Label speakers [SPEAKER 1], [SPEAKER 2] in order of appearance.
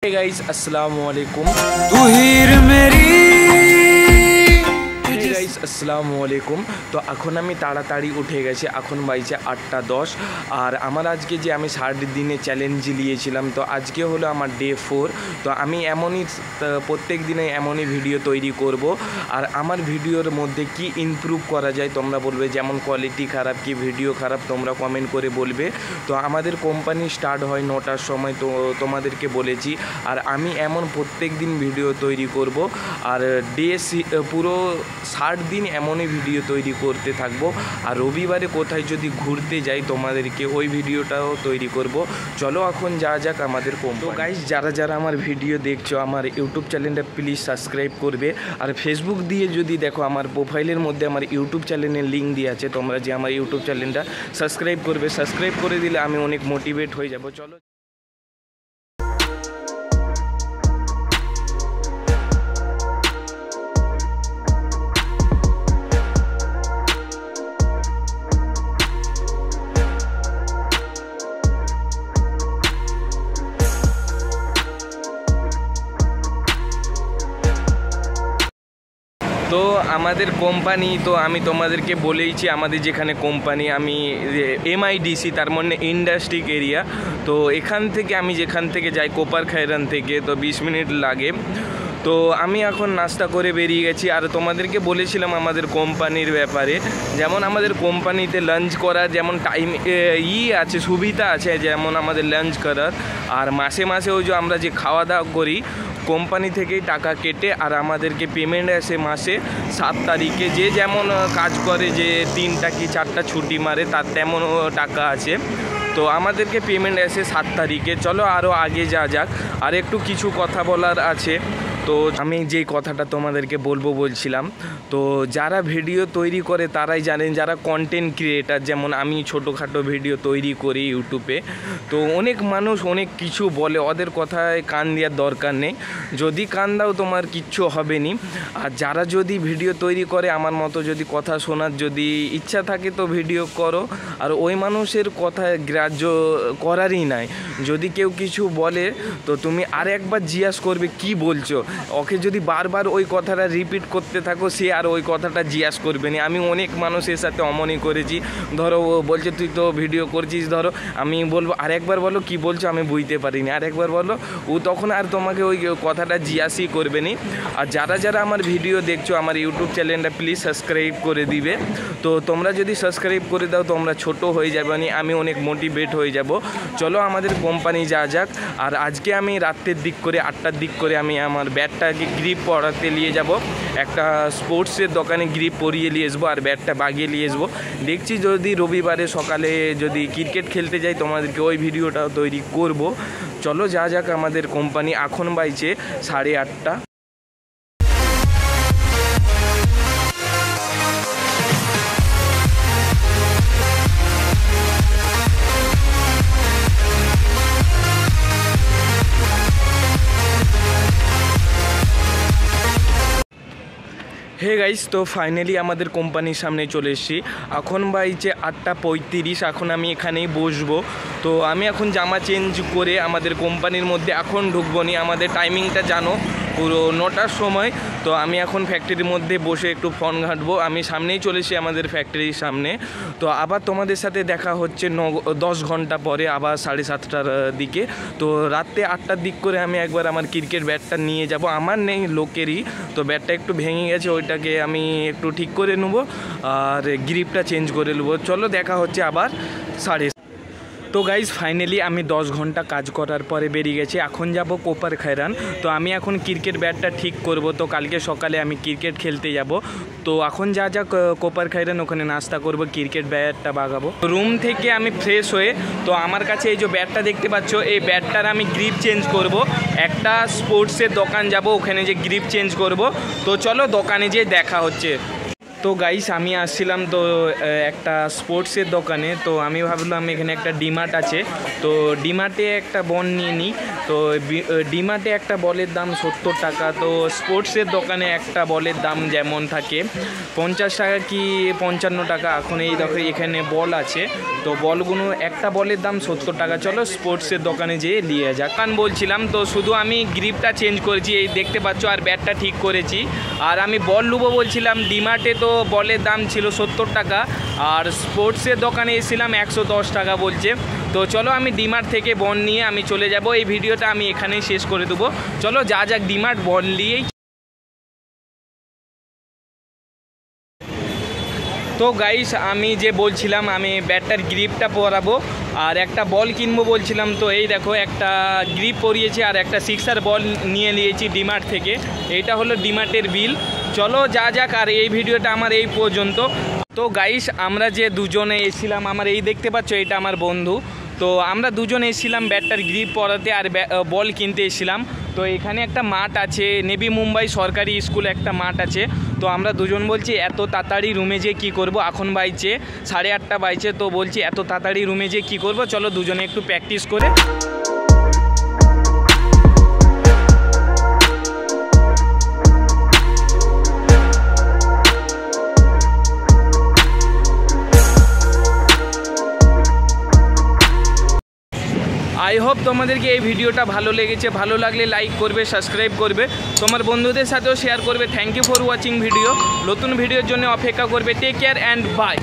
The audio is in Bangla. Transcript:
[SPEAKER 1] हे गाइस अस्सलाम वालेकुम।
[SPEAKER 2] तू हीर मेरी
[SPEAKER 1] गाइस আসসালামু আলাইকুম। তো এখন আমি তাড়াতাড়ি উঠে গেছি, এখন বাজছে 8:10। আর আমার আজকে যে আমি 60 দিনে চ্যালেঞ্জ নিয়েছিলাম, তো আজকে হলো আমার ডে 4। তো আমি এমনই প্রত্যেক দিনে এমনই ভিডিও তৈরি করব। আর আমার ভিডিওর মধ্যে কি ইমপ্রুভ করা যায় তোমরা বলবে, যেমন কোয়ালিটি খারাপ কি ভিডিও খারাপ তোমরা কমেন্ট করে বলবে। তো আমাদের কোম্পানি স্টার্ট হয় 9টার সময়, তো তোমাদেরকে বলেছি। আর আমি এমন প্রত্যেক দিন ভিডিও তৈরি করব। আর পুরো 60 দিন এমনই ভিডিও তৈরি করতে থাকবো। আর রবিবারে কোথায় যদি ঘুরতে যাই তোমাদেরকে ওই ভিডিওটাও তৈরি করব। চলো এখন যা যাক আমাদের কোম্পানি। তো গাইস, যারা যারা আমার ভিডিও দেখছো আমার ইউটিউব চ্যানেলটা প্লিজ সাবস্ক্রাইব করবে। আর ফেসবুক দিয়ে যদি দেখো, আমার প্রোফাইলের মধ্যে আমার ইউটিউব চ্যানেলের লিঙ্ক দিয়ে আছে, তোমরা যে আমার ইউটিউব চ্যানেলটা সাবস্ক্রাইব করবে। সাবস্ক্রাইব করে দিলে আমি অনেক মোটিভেট হয়ে যাব। চলো। তো আমাদের কোম্পানি, তো আমি তোমাদেরকে বলেইছি আমাদের যেখানে কোম্পানি, আমি MIDC, তার মানে ইন্ডাস্ট্রিক এরিয়া। তো এখান থেকে আমি যেখান থেকে যাই কোপার খায়রান থেকে, তো 20 মিনিট লাগে। তো আমি এখন নাস্তা করে বেরিয়ে গেছি। আর তোমাদেরকে বলেছিলাম আমাদের কোম্পানির ব্যাপারে, যেমন আমাদের কোম্পানিতে লাঞ্চ করার যেমন টাইম আছে, সুবিধা আছে, যেমন আমাদের লাঞ্চ করার। আর মাসে মাসে ওই যে আমরা যে খাওয়া দাওয়া করি কোম্পানি থেকেই টাকা কেটে, আর আমাদেরকে পেমেন্ট আসে মাসে 7 তারিখে। যে যেমন কাজ করে, যে 3টা কি 4টা ছুটি মারে তার তেমন টাকা আছে। তো আমাদেরকে পেমেন্ট আসে 7 তারিখে। চলো আরও আগে যা যাক। আর একটু কিছু কথা বলার আছে। তো আমি যেই কথাটা তোমাদেরকে বলছিলাম, তো যারা ভিডিও তৈরি করে তারাই জানেন, যারা কন্টেন্ট ক্রিয়েটার, যেমন আমি ছোটোখাটো ভিডিও তৈরি করি ইউটিউবে। তো অনেক মানুষ অনেক কিছু বলে, ওদের কথায় কান দেওয়ার দরকার নেই। যদি কান দাও তোমার কিচ্ছু হবে নি। আর যারা যদি ভিডিও তৈরি করে আমার মতো, যদি কথা শোনার যদি ইচ্ছা থাকে তো ভিডিও করো। আর ওই মানুষের কথায় গ্রাহ্য করারই নাই। যদি কেউ কিছু বলে তো তুমি আরেকবার জিজ্ঞাসা করবে কি বলছো। ওকে যদি বারবার ওই কথাটা রিপিট করতে থাকো, সে আর ওই কথাটা জিজ্ঞাসা করবে না। আমি অনেক মানুষের সাথে অমনই করেছি। ধরো ও বলছে তুই তো ভিডিও করছিস, ধরো আমি বলবো আরেকবার বলো কি বলছো, আমি বুঝতে পারিনি, আরেকবার বলো। ও তখন আর তোমাকে ওই কথাটা জিজ্ঞাসাই করবে না। আর যারা যারা আমার ভিডিও দেখছো আমার ইউটিউব চ্যানেলটা প্লিজ সাবস্ক্রাইব করে দিবে। তো তোমরা যদি সাবস্ক্রাইব করে দাও তোমরা ছোট হয়ে যাবে, আমি অনেক মোটিভেট হয়ে যাব। চলো আমাদের কোম্পানি যা যাক। আর আজকে আমি রাত্রের দিক করে 8টার দিক করে আমি আমার ব্যাটটাকে গ্রিপ পরাতে নিয়ে যাব। একটা স্পোর্টসের দোকানে গ্রিপ পরিয়ে নিয়ে আসবো, আর ব্যাটটা বাগিয়ে নিয়ে আসবো। দেখছি যদি রবিবারে সকালে যদি ক্রিকেট খেলতে যাই তোমাদেরকে ওই ভিডিওটাও তৈরি করব। চলো যা যাক আমাদের কোম্পানি। এখন বাজছে 8:30। হে গাইস, তো ফাইনালি আমাদের কোম্পানির সামনে চলে এসেছি। এখন বাজছে 8:35। এখন আমি এখানেই বসবো। তো আমি এখন জামা চেঞ্জ করে আমাদের কোম্পানির মধ্যে এখন ঢুকবো নি। আমাদের টাইমিংটা জানো, পুরো 9টার সময়। তো আমি এখন ফ্যাক্টরির মধ্যে বসে একটু ফোন ঘাঁটবো। আমি সামনেই চলেছি আমাদের ফ্যাক্টরির সামনে। তো আবার তোমাদের সাথে দেখা হচ্ছে 10 ঘন্টা পরে, আবার 7:30টার দিকে। তো রাত্রে 8টার দিক করে আমি একবার আমার ক্রিকেট ব্যাটটা নিয়ে যাব। আমার নেই, লোকেরই। তো ব্যাটটা একটু ভেঙে গেছে, ওইটাকে আমি একটু ঠিক করে নেবো আর গ্রিপটা চেঞ্জ করে নেবো। চলো দেখা হচ্ছে আবার 7:30। তো গাইজ ফাইনালি আমি 10 ঘন্টা কাজ করার পরে বেরিয়ে গেছি। এখন যাব কোপার খায়রান। তো আমি এখন ক্রিকেট ব্যাটটা ঠিক করব। তো কালকে সকালে আমি ক্রিকেট খেলতে যাব। তো এখন যা যা কোপার খায়রান, ওখানে নাস্তা করব, ক্রিকেট ব্যাটটা বাগাবো। রুম থেকে আমি ফ্রেশ হয়ে, তো আমার কাছে এই যে ব্যাটটা দেখতে পাচ্ছ, এই ব্যাটটার আমি গ্রিপ চেঞ্জ করব। একটা স্পোর্টসের দোকান যাব, ওখানে যে গ্রিপ চেঞ্জ করব। তো চলো দোকানে যেয়ে দেখা হচ্ছে। তো গাইস আমি আসছিলাম তো একটা স্পোর্টসের দোকানে, তো আমি ভাবলাম এখানে একটা ডিমার্ট আছে, তো ডিমার্টে একটা বল নিয়ে নিই। তো ডিমার্টে একটা বলের দাম 70 টাকা, তো স্পোর্টসের দোকানে একটা বলের দাম যেমন থাকে 50 টাকা কি 55 টাকা। এখন এই দেখো এখানে বল আছে, তো বলগুলো একটা বলের দাম 70 টাকা। চলো স্পোর্টসের দোকানে যেয়ে নিয়ে যাক। কারণ বলছিলাম তো শুধু আমি গ্রিপটা চেঞ্জ করেছি, এই দেখতে পাচ্ছ, আর ব্যাটটা ঠিক করেছি। আর আমি বল নেবো বলছিলাম ডিমার্টে, তো বলের দাম ছিল 70 টাকা, আর স্পোর্টসের দোকানে এসেছিলাম 110 টাকা বলছে। তো চলো আমি ডিমার্ট থেকে বল নিয়ে আমি চলে যাব। এই ভিডিওটা আমি এখানেই শেষ করে দেবো। চলো যা যাক ডিমার্ট বল নিয়েই। তো গাইস আমি যে বলছিলাম আমি ব্যাটটার গ্রিপটা পরাবো আর একটা বল কিনবো বলছিলাম, তো এই দেখো একটা গ্রিপ পরিয়েছি আর একটা সিক্সার বল নিয়ে নিয়েছি ডিমার্ট থেকে। এইটা হলো ডিমার্টের বিল। চলো যা যাক, আর এই ভিডিওটা আমার এই পর্যন্ত। তো গাইস আমরা যে দুজনে এসেছিলাম, আমার এই দেখতে পাচ্ছ এটা আমার বন্ধু, তো আমরা দুজনে এসেছিলাম ব্যাটটার গ্রিপ পরাতে আর বল কিনতে এসেছিলাম। তো এখানে একটা মাঠ আছে, নেভি মুম্বাই সরকারি স্কুল একটা মাঠ আছে। তো আমরা দুজন বলছি এত তাড়াতাড়ি রুমে যে কী করব, এখন বাইছে 8:30 বাইছে, তো বলছি এত তাড়াতাড়ি রুমে যে কী করব, চলো দুজনে একটু প্র্যাকটিস করে। আই হোপ তোমাদেরকে এই ভিডিওটা ভালো লেগেছে, ভালো লাগলে লাইক করবে, সাবস্ক্রাইব করবে, তোমার বন্ধুদের সাথেও শেয়ার করবে। Thank you for watching video. নতুন ভিডিওর জন্য অপেক্ষা করবে। Take care and by.